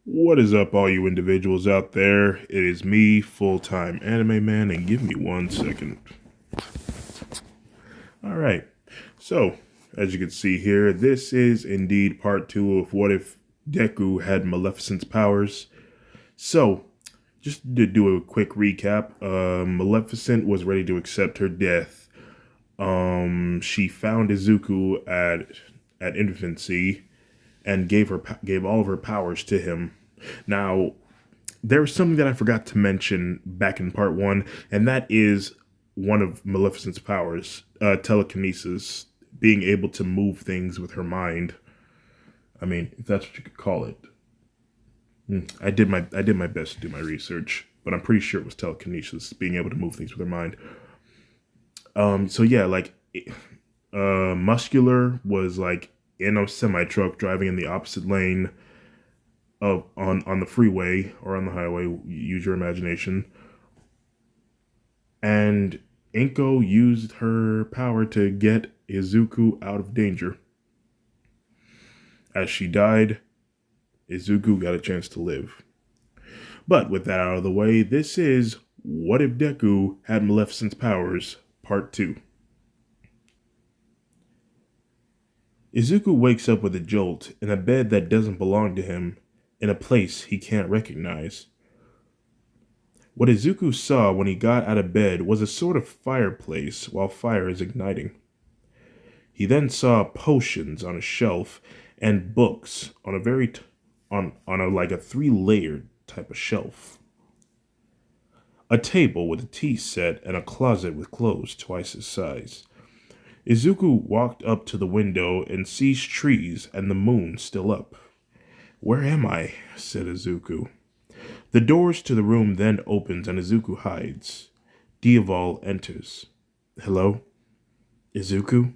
What is up, all you individuals out there? It is me, full-time anime man, and give me 1 second. All right. So, as you can see here, this is indeed part two of What If Deku Had Maleficent's Powers. So, just to do a quick recap, Maleficent was ready to accept her death. She found Izuku at infancy and gave all of her powers to him. Now, there was something that I forgot to mention back in part one, and that is one of Maleficent's powers, telekinesis, being able to move things with her mind. I mean, if that's what you could call it. I did my best to do my research, but I'm pretty sure it was telekinesis, being able to move things with her mind. So yeah, like, Muscular was like in a semi truck driving in the opposite lane of on the freeway or on the highway. Use your imagination. And Inko used her power to get Izuku out of danger. As she died, Izuku got a chance to live. But with that out of the way, this is What If Deku Had Maleficent's Powers, Part 2. Izuku wakes up with a jolt in a bed that doesn't belong to him, in a place he can't recognize. What Izuku saw when he got out of bed was a sort of fireplace while fire is igniting. He then saw potions on a shelf and books on a on a like a three-layered type of shelf. A table with a tea set and a closet with clothes twice his size. Izuku walked up to the window and sees trees and the moon still up. "Where am I?" said Izuku. The doors to the room then opens and Izuku hides. Diaval enters. "Hello? Izuku?"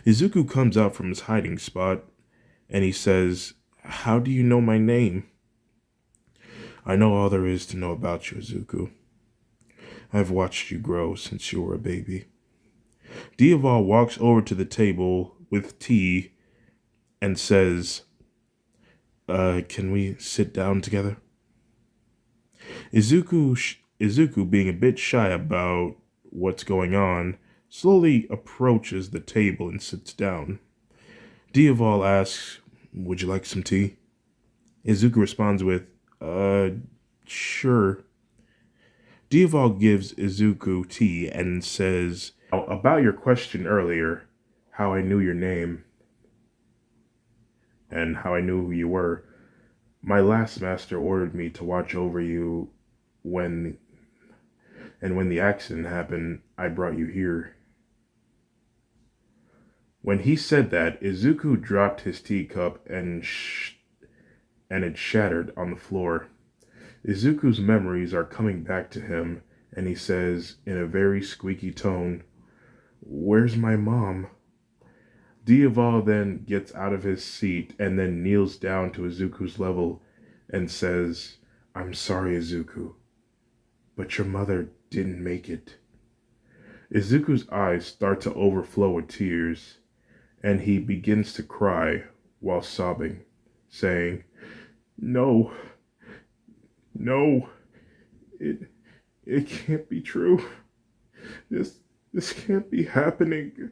Izuku comes out from his hiding spot and he says, "How do you know my name?" "I know all there is to know about you, Izuku. I've watched you grow since you were a baby." Diaval walks over to the table with tea and says, "Can we sit down together?" Izuku, being a bit shy about what's going on, slowly approaches the table and sits down. Diaval asks, "Would you like some tea?" Izuku responds with, Sure." Diaval gives Izuku tea and says, "About your question earlier, how I knew your name and how I knew who you were, my last master ordered me to watch over you when, and when the accident happened, I brought you here." When he said that, Izuku dropped his teacup and it shattered on the floor. Izuku's memories are coming back to him, and he says in a very squeaky tone, "Where's my mom?" Diaval then gets out of his seat and then kneels down to Izuku's level and says, "I'm sorry, Izuku, but your mother didn't make it." Izuku's eyes start to overflow with tears, and he begins to cry while sobbing, saying, "No, no, it it can't be true. This can't be happening."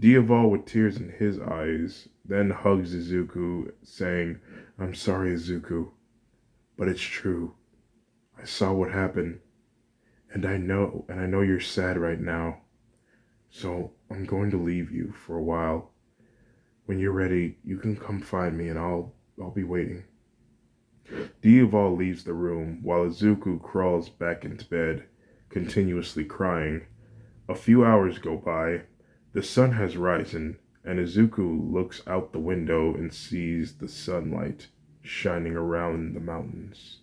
Diaval, with tears in his eyes, then hugs Izuku, saying, "I'm sorry, Izuku, but it's true. I saw what happened, and I know you're sad right now. So I'm going to leave you for a while. When you're ready, you can come find me and I'll be waiting." Diaval leaves the room while Izuku crawls back into bed, continuously crying. A few hours go by. The sun has risen, and Izuku looks out the window and sees the sunlight shining around the mountains.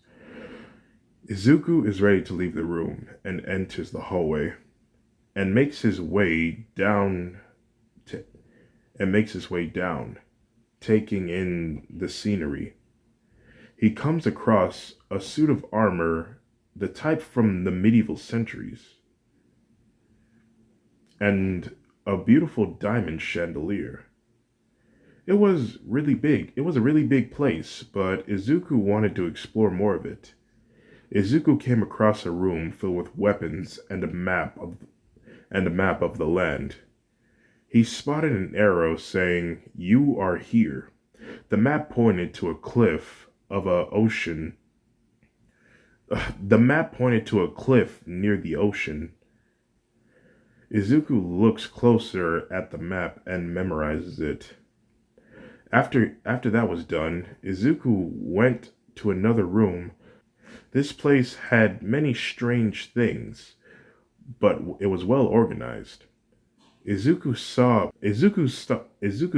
Izuku is ready to leave the room and enters the hallway and makes his way down to, taking in the scenery. He comes across a suit of armor, the type from the medieval centuries, and a beautiful diamond chandelier. It was really big. It was a really big place, but Izuku wanted to explore more of it. Izuku came across a room filled with weapons and a map of the land. He spotted an arrow saying, "You are here." The map pointed to a cliff of a ocean. The map pointed to a cliff near the ocean. Izuku looks closer at the map and memorizes it. After that was done, Izuku went to another room. This place had many strange things, but it was well organized. Izuku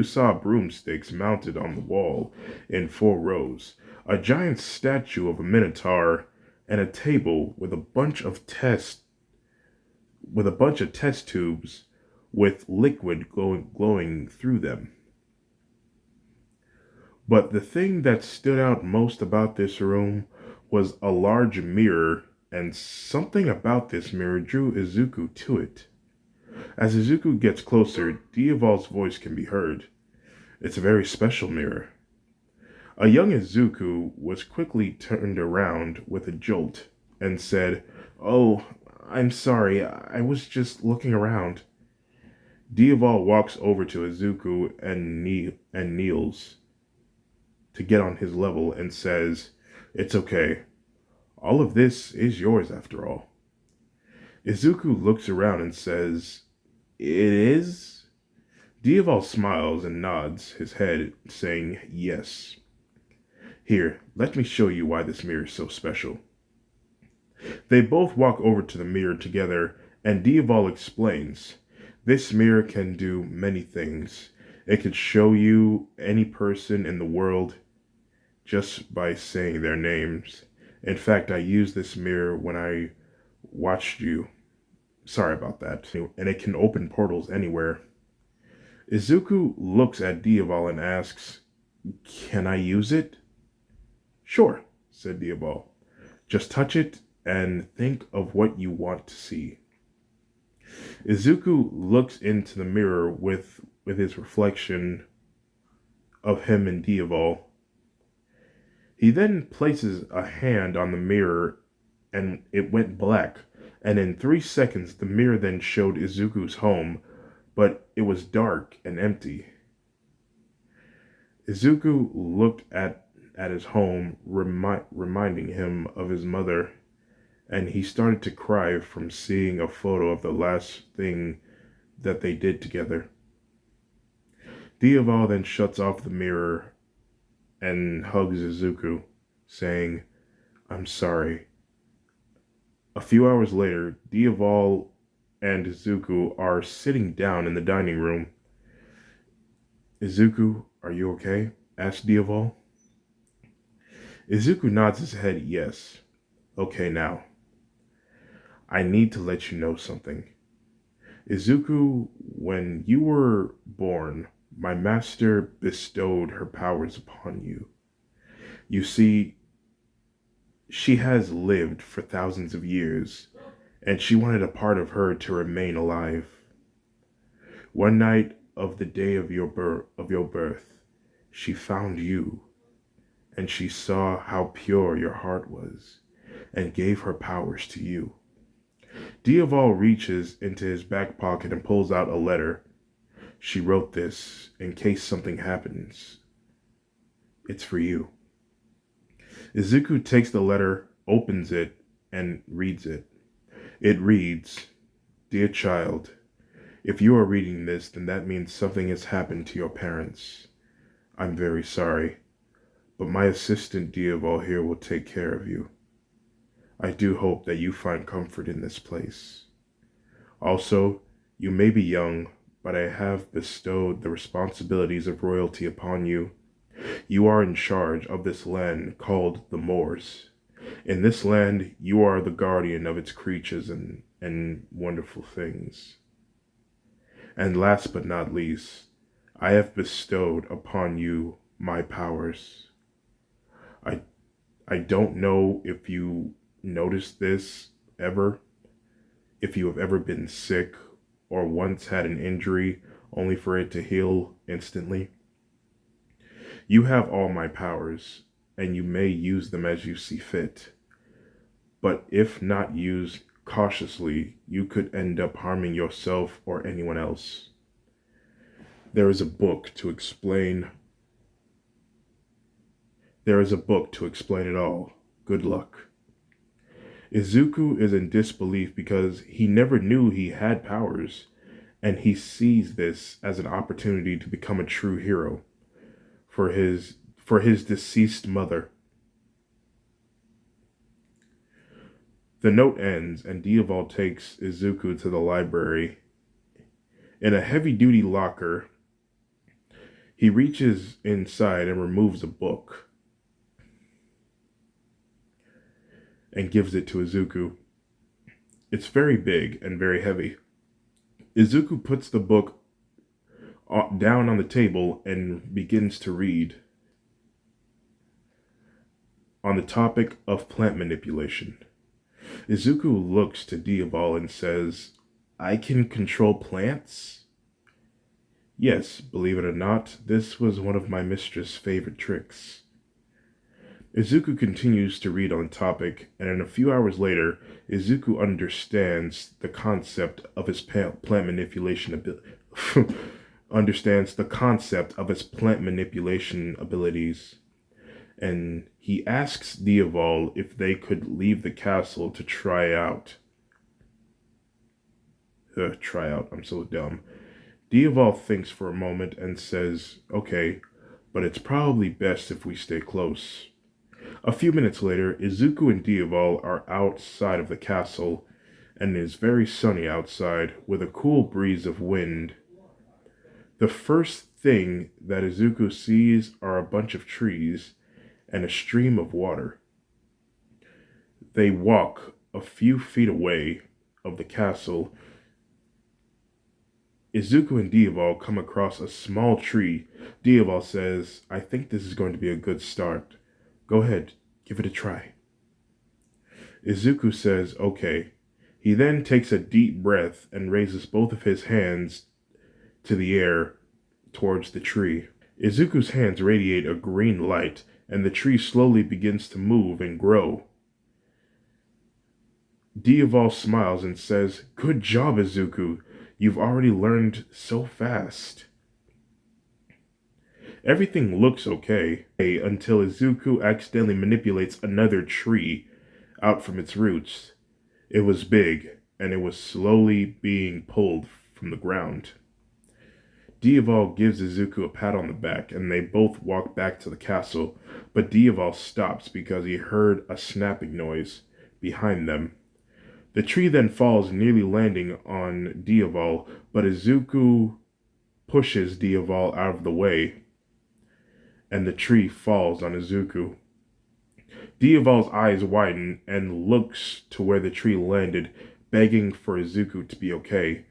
saw broomsticks mounted on the wall in 4 rows, a giant statue of a minotaur, and a table with a bunch of test tubes with liquid glowing through them. But the thing that stood out most about this room was a large mirror, and something about this mirror drew Izuku to it. As Izuku gets closer, Dievol's voice can be heard. "It's a very special mirror." A young Izuku was quickly turned around with a jolt and said, "Oh, I'm sorry, I was just looking around." Dievol walks over to Izuku and kneels to get on his level and says, "It's okay. All of this is yours after all." Izuku looks around and says, "It is?" Dievol smiles and nods his head, saying, "Yes. Here, let me show you why this mirror is so special." They both walk over to the mirror together, and Dievol explains, "This mirror can do many things. It could show you any person in the world just by saying their names. In fact, I used this mirror when I watched you. Sorry about that. And it can open portals anywhere." Izuku looks at Dievol and asks, "Can I use it?" "Sure," said Dievol. "Just touch it and think of what you want to see." Izuku looks into the mirror with his reflection of him and Dievol. He then places a hand on the mirror and it went black, and in 3 seconds the mirror then showed Izuku's home, but it was dark and empty. Izuku looked at his home, reminding him of his mother, and he started to cry from seeing a photo of the last thing that they did together. Dievol then shuts off the mirror and hugs Izuku, saying, "I'm sorry." A few hours later, Dievol and Izuku are sitting down in the dining room. "Izuku, are you okay?" asks Dievol. Izuku nods his head yes. "Okay, now. I need to let you know something. Izuku, when you were born, my master bestowed her powers upon you. You see, she has lived for thousands of years, and she wanted a part of her to remain alive. One night of the day of your birth, she found you, and she saw how pure your heart was, and gave her powers to you." Dievol reaches into his back pocket and pulls out a letter. "She wrote this in case something happens. It's for you." Izuku takes the letter, opens it, and reads it. It reads, "Dear child, if you are reading this, then that means something has happened to your parents. I'm very sorry, but my assistant Dievol here will take care of you. I do hope that you find comfort in this place. Also, you may be young, but I have bestowed the responsibilities of royalty upon you. You are in charge of this land called the Moors. In this land, you are the guardian of its creatures and wonderful things. And last but not least, I have bestowed upon you my powers. I don't know if you noticed this ever, if you have ever been sick or once had an injury only for it to heal instantly. You have all my powers, and you may use them as you see fit. But if not used cautiously, you could end up harming yourself or anyone else. There is a book to explain. There is a book to explain it all. Good luck. Izuku is in disbelief because he never knew he had powers, and he sees this as an opportunity to become a true hero for his deceased mother. The note ends, and Diaval takes Izuku to the library. In a heavy-duty locker, he reaches inside and removes a book and gives it to Izuku. It's very big and very heavy. Izuku puts the book down on the table and begins to read on the topic of plant manipulation. Izuku looks to Diaval and says, "I can control plants?" "Yes, believe it or not, this was one of my mistress' favorite tricks." Izuku continues to read on the topic, and a few hours later, Izuku understands the concept of his plant manipulation abilities, and he asks Diaval if they could leave the castle to try out. I'm so dumb. Diaval thinks for a moment and says, "Okay, but it's probably best if we stay close." A few minutes later, Izuku and Diaval are outside of the castle, and it is very sunny outside, with a cool breeze of wind. The first thing that Izuku sees are a bunch of trees and a stream of water. They walk a few feet away of the castle. Izuku and Diaval come across a small tree. Diaval says, "I think this is going to be a good start. Go ahead, give it a try." Izuku says, "Okay." He then takes a deep breath and raises both of his hands to the air towards the tree. Izuku's hands radiate a green light, and the tree slowly begins to move and grow. Diaval smiles and says, "Good job, Izuku. You've already learned so fast." Everything looks okay until Izuku accidentally manipulates another tree out from its roots. It was big, and it was slowly being pulled from the ground. Diaval gives Izuku a pat on the back, and they both walk back to the castle, but Diaval stops because he heard a snapping noise behind them. The tree then falls, nearly landing on Diaval, but Izuku pushes Diaval out of the way, and the tree falls on Izuku. Diaval's eyes widen and looks to where the tree landed, begging for Izuku to be okay.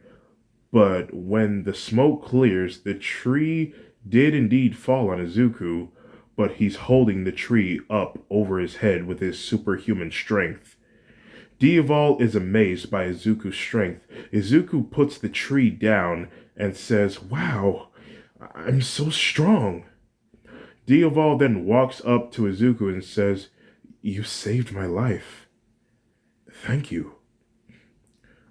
But when the smoke clears, the tree did indeed fall on Izuku, but he's holding the tree up over his head with his superhuman strength. Diaval is amazed by Izuku's strength. Izuku puts the tree down and says, "Wow, I'm so strong." Diaval then walks up to Izuku and says, "You saved my life. Thank you."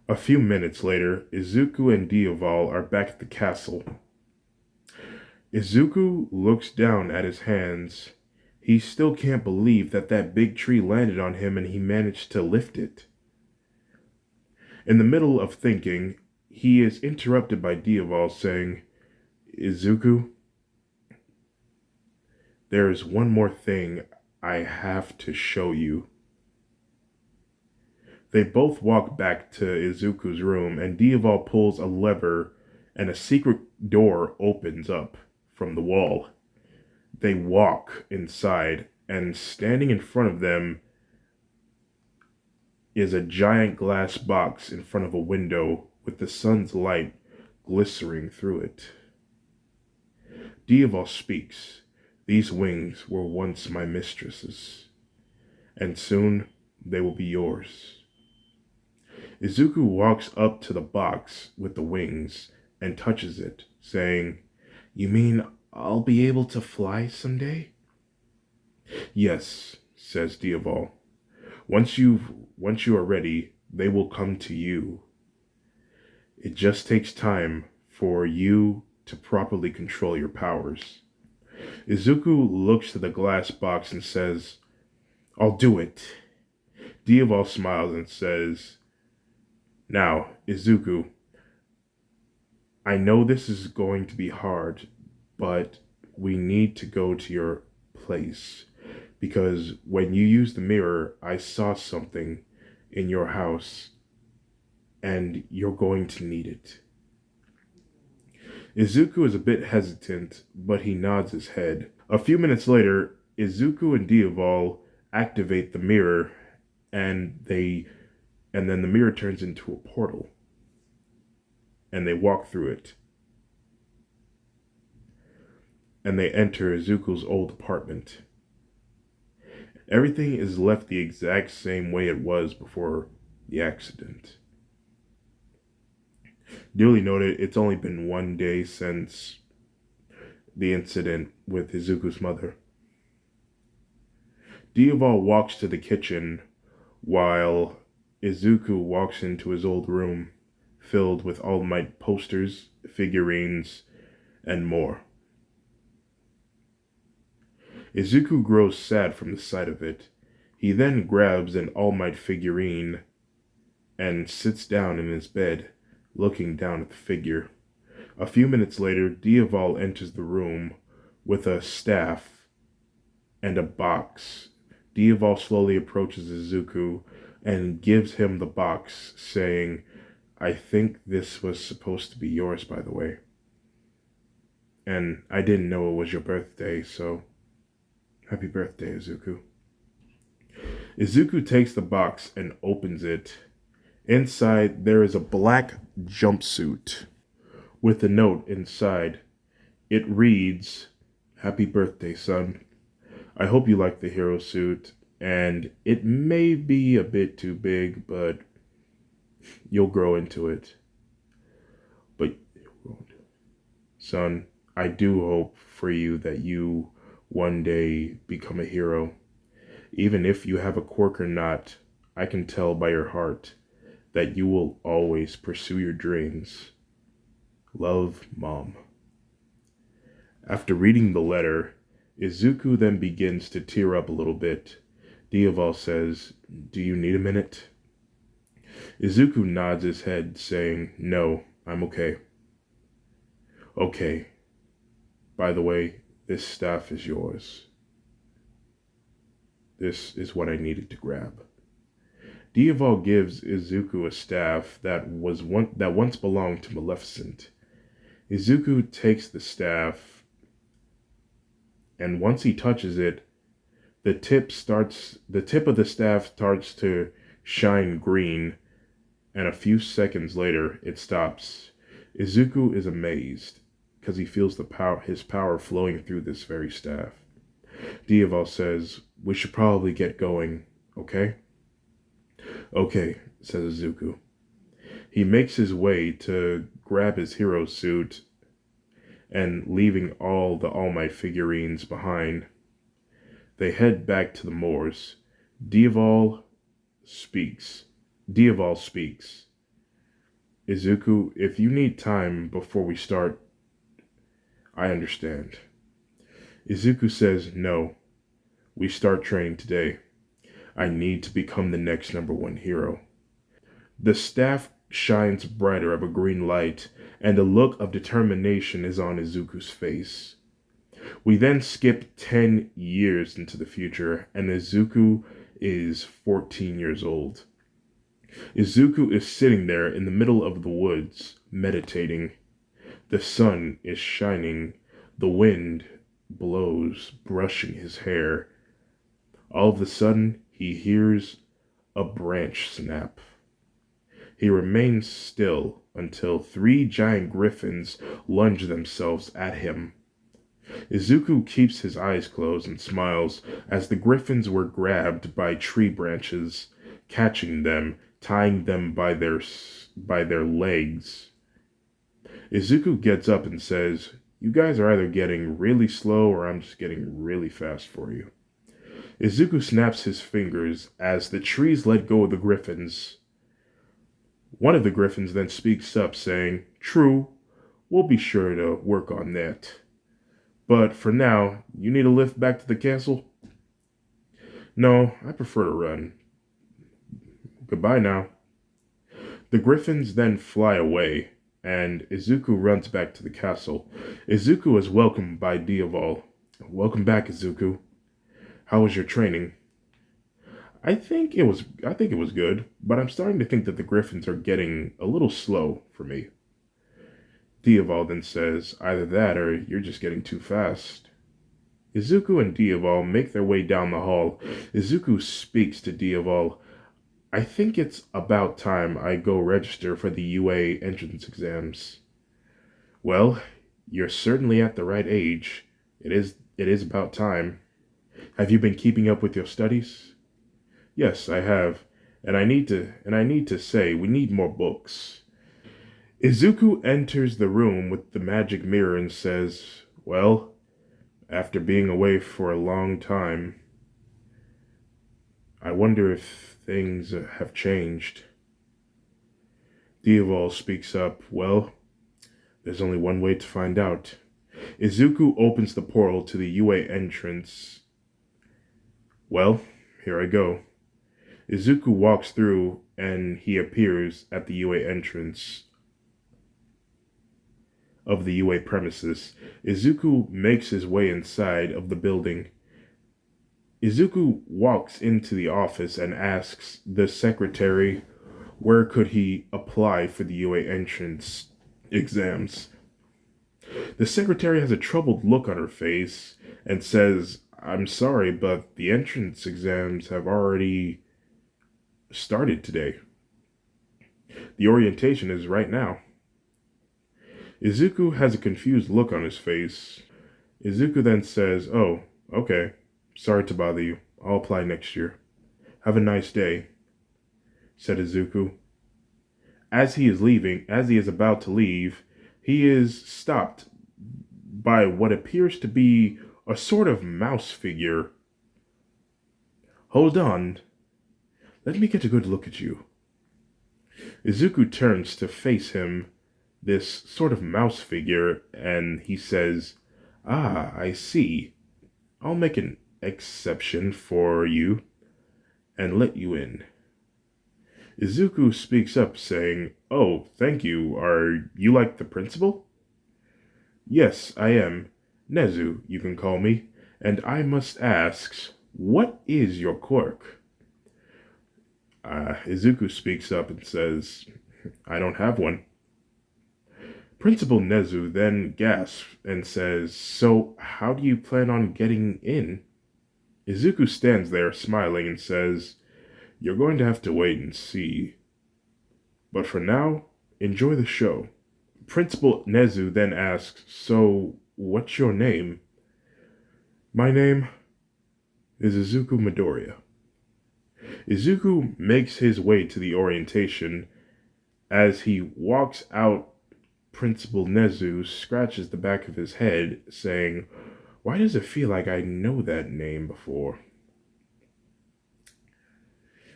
A few minutes later, Izuku and Diaval are back at the castle. Izuku looks down at his hands. He still can't believe that big tree landed on him and he managed to lift it. In the middle of thinking, he is interrupted by Diaval saying, "Izuku, there is one more thing I have to show you." They both walk back to Izuku's room, and Diaval pulls a lever, and a secret door opens up from the wall. They walk inside, and standing in front of them is a giant glass box in front of a window with the sun's light glistening through it. Diaval speaks. "These wings were once my mistresses, and soon they will be yours." Izuku walks up to the box with the wings and touches it, saying, "You mean I'll be able to fly someday? Yes, says Diaval. Once you are ready, they will come to you. It just takes time for you to properly control your powers. Izuku looks to the glass box and says, I'll do it. Diaval smiles and says, Now, Izuku, I know this is going to be hard, but we need to go to your place. Because when you used the mirror, I saw something in your house, and you're going to need it. Izuku is a bit hesitant, but he nods his head. A few minutes later, Izuku and Diaval activate the mirror, and then the mirror turns into a portal, and they walk through it. And they enter Izuku's old apartment. Everything is left the exact same way it was before the accident. Duly noted, it's only been 1 day since the incident with Izuku's mother. Diaval walks to the kitchen while Izuku walks into his old room filled with All Might posters, figurines, and more. Izuku grows sad from the sight of it. He then grabs an All Might figurine and sits down in his bed, looking down at the figure. A few minutes later, Diaval enters the room with a staff and a box. Diaval slowly approaches Izuku and gives him the box, saying, I think this was supposed to be yours, by the way. And I didn't know it was your birthday, so happy birthday, Izuku. Izuku takes the box and opens it. Inside, there is a black jumpsuit with a note inside. It reads, Happy birthday, son. I hope you like the hero suit, and it may be a bit too big, but you'll grow into it. But, son, I do hope for you that you one day become a hero. Even if you have a quirk or not, I can tell by your heart that you will always pursue your dreams. Love, Mom. After reading the letter, Izuku then begins to tear up a little bit. Diaval says, Do you need a minute? Izuku nods his head, saying, No, I'm okay. Okay. By the way, this staff is yours. This is what I needed to grab. Diaval gives Izuku a staff that once belonged to Maleficent. Izuku takes the staff, and once he touches it, the tip of the staff starts to shine green, and a few seconds later, it stops. Izuku is amazed, because he feels his power flowing through this very staff. Diaval says, We should probably get going, okay? Okay, says Izuku. He makes his way to grab his hero suit and leaving all the All Might figurines behind. They head back to the moors. Diaval speaks. Izuku, if you need time before we start, I understand. Izuku says, No, we start training today. I need to become the next #1 hero. The staff shines brighter of a green light, and a look of determination is on Izuku's face. We then skip 10 years into the future, and Izuku is 14 years old. Izuku is sitting there in the middle of the woods, meditating. The sun is shining. The wind blows, brushing his hair. All of a sudden, he hears a branch snap. He remains still until 3 giant griffins lunge themselves at him. Izuku keeps his eyes closed and smiles as the griffins were grabbed by tree branches, catching them, tying them by their legs. Izuku gets up and says, You guys are either getting really slow or I'm just getting really fast for you. Izuku snaps his fingers as the trees let go of the griffins. One of the griffins then speaks up, saying, "True, we'll be sure to work on that. But for now, you need a lift back to the castle?" "No, I prefer to run. Goodbye now." The griffins then fly away, and Izuku runs back to the castle. Izuku is welcomed by Diaval. "Welcome back, Izuku. How was your training?" I think it was good, but I'm starting to think that the griffins are getting a little slow for me." Diaval then says, "Either that or you're just getting too fast." Izuku and Diaval make their way down the hall. Izuku speaks to Diaval. "I think it's about time I go register for the UA entrance exams." "Well, you're certainly at the right age. It is about time. Have you been keeping up with your studies?" "Yes, I have. And I need to say we need more books." Izuku enters the room with the magic mirror and says, "Well, after being away for a long time, I wonder if things have changed." Diaval speaks up. "Well, there's only one way to find out." Izuku opens the portal to the UA entrance. "Well, here I go." Izuku walks through and he appears at the UA entrance of the UA premises. Izuku makes his way inside of the building. Izuku walks into the office and asks the secretary where could he apply for the UA entrance exams. The secretary has a troubled look on her face and says, "I'm sorry, but the entrance exams have already started today. The orientation is right now." Izuku has a confused look on his face. Izuku then says, "Oh, okay. Sorry to bother you. I'll apply next year. Have a nice day," said Izuku. As he is about to leave, he is stopped by what appears to be a sort of mouse figure. "Hold on. Let me get a good look at you." Izuku turns to face him, this sort of mouse figure, and he says, "Ah, I see. I'll make an exception for you and let you in." Izuku speaks up, saying, "Oh, thank you. Are you like the principal?" "Yes, I am. Nezu, you can call me. And I must ask, what is your quirk?" Izuku speaks up and says, "I don't have one." Principal Nezu then gasps and says, "So how do you plan on getting in?" Izuku stands there smiling and says, "You're going to have to wait and see. But for now, enjoy the show." Principal Nezu then asks, "So what's your name?" "My name is Izuku Midoriya." Izuku makes his way to the orientation. As he walks out, Principal Nezu scratches the back of his head, saying, "Why does it feel like I know that name before?"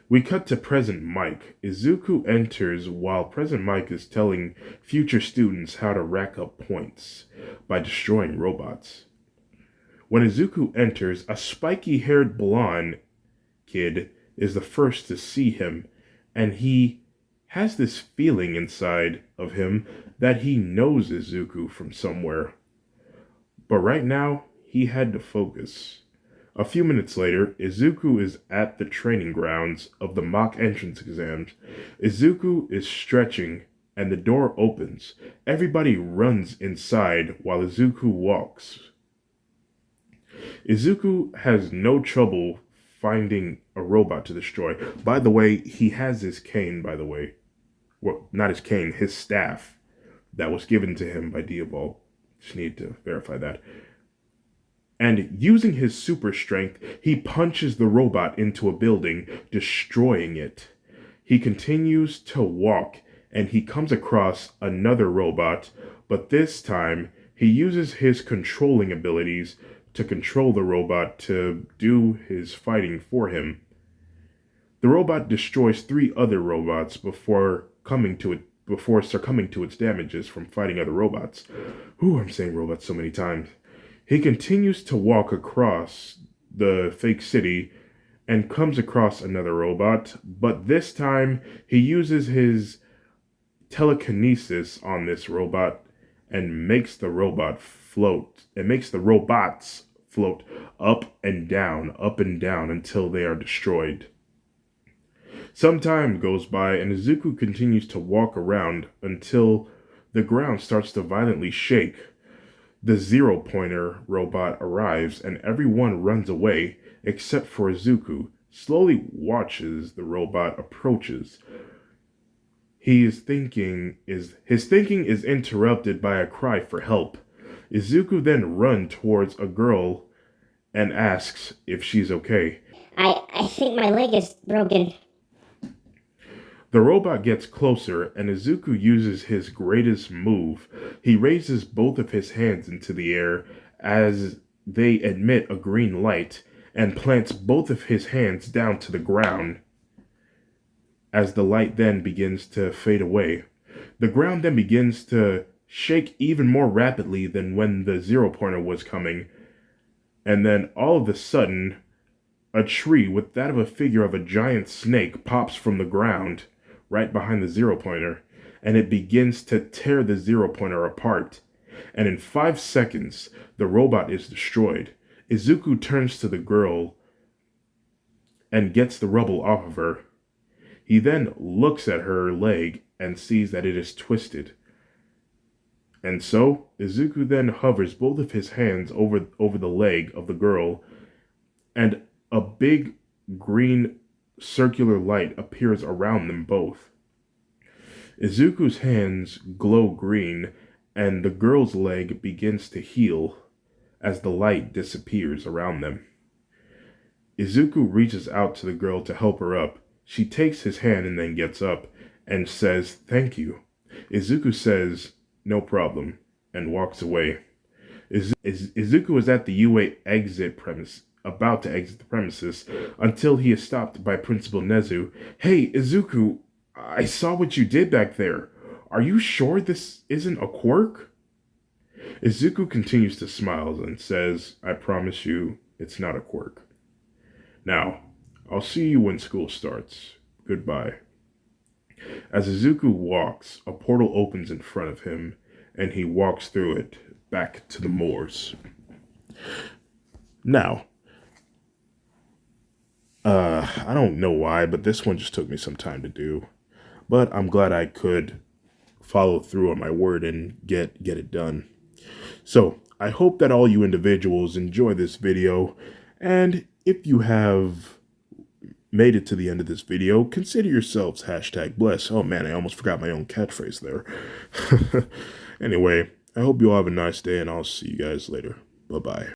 We cut to Present Mike. Izuku enters while Present Mike is telling future students how to rack up points by destroying robots. When Izuku enters, a spiky-haired blonde kid is the first to see him, and he has this feeling inside of him that he knows Izuku from somewhere. But right now, he had to focus. A few minutes later, Izuku is at the training grounds of the mock entrance exams. Izuku is stretching, and the door opens. Everybody runs inside while Izuku walks. Izuku has no trouble finding a robot to destroy. By the way, he has his cane, by the way. Well, not his cane, his staff that was given to him by Diaval. Just need to verify that. And using his super strength, he punches the robot into a building, destroying it. He continues to walk, and he comes across another robot, but this time He uses his controlling abilities to control the robot to do his fighting for him. The robot destroys 3 other robots before succumbing to its damages from fighting other robots. Ooh, I'm saying robots so many times. He continues to walk across the fake city and comes across another robot, but this time he uses his telekinesis on this robot and makes the robot float. It makes the robots float up and down until they are destroyed. Some time goes by and Izuku continues to walk around until the ground starts to violently shake. The zero-pointer robot arrives and everyone runs away except for Izuku. Slowly watches the robot approaches. His thinking is interrupted by a cry for help. Izuku then runs towards a girl and asks if she's okay. I think my leg is broken. The robot gets closer and Izuku uses his greatest move. He raises both of his hands into the air as they emit a green light and plants both of his hands down to the ground. As the light then begins to fade away, the ground then begins to shake even more rapidly than when the zero-pointer was coming. And then all of a sudden, a tree with that of a figure of a giant snake pops from the ground right behind the zero-pointer, and it begins to tear the zero-pointer apart. And in 5 seconds, the robot is destroyed. Izuku turns to the girl and gets the rubble off of her. He then looks at her leg and sees that it is twisted. And so, Izuku then hovers both of his hands over the leg of the girl, and a big green circular light appears around them both. Izuku's hands glow green, and the girl's leg begins to heal as the light disappears around them. Izuku reaches out to the girl to help her up. She takes his hand and then gets up and says, "Thank you." Izuku says, "No problem," and walks away. Izuku is at the UA about to exit the premises, until he is stopped by Principal Nezu. "Hey, Izuku, I saw what you did back there. Are you sure this isn't a quirk?" Izuku continues to smile and says, "I promise you, it's not a quirk. Now, I'll see you when school starts. Goodbye." As Izuku walks, a portal opens in front of him, and he walks through it back to the moors. Now, I don't know why, but this one just took me some time to do. But I'm glad I could follow through on my word and get it done. So, I hope that all you individuals enjoy this video, and if you have made it to the end of this video, consider yourselves #blessed. Oh man, I almost forgot my own catchphrase there. Anyway, I hope you all have a nice day, and I'll see you guys later. Bye-bye.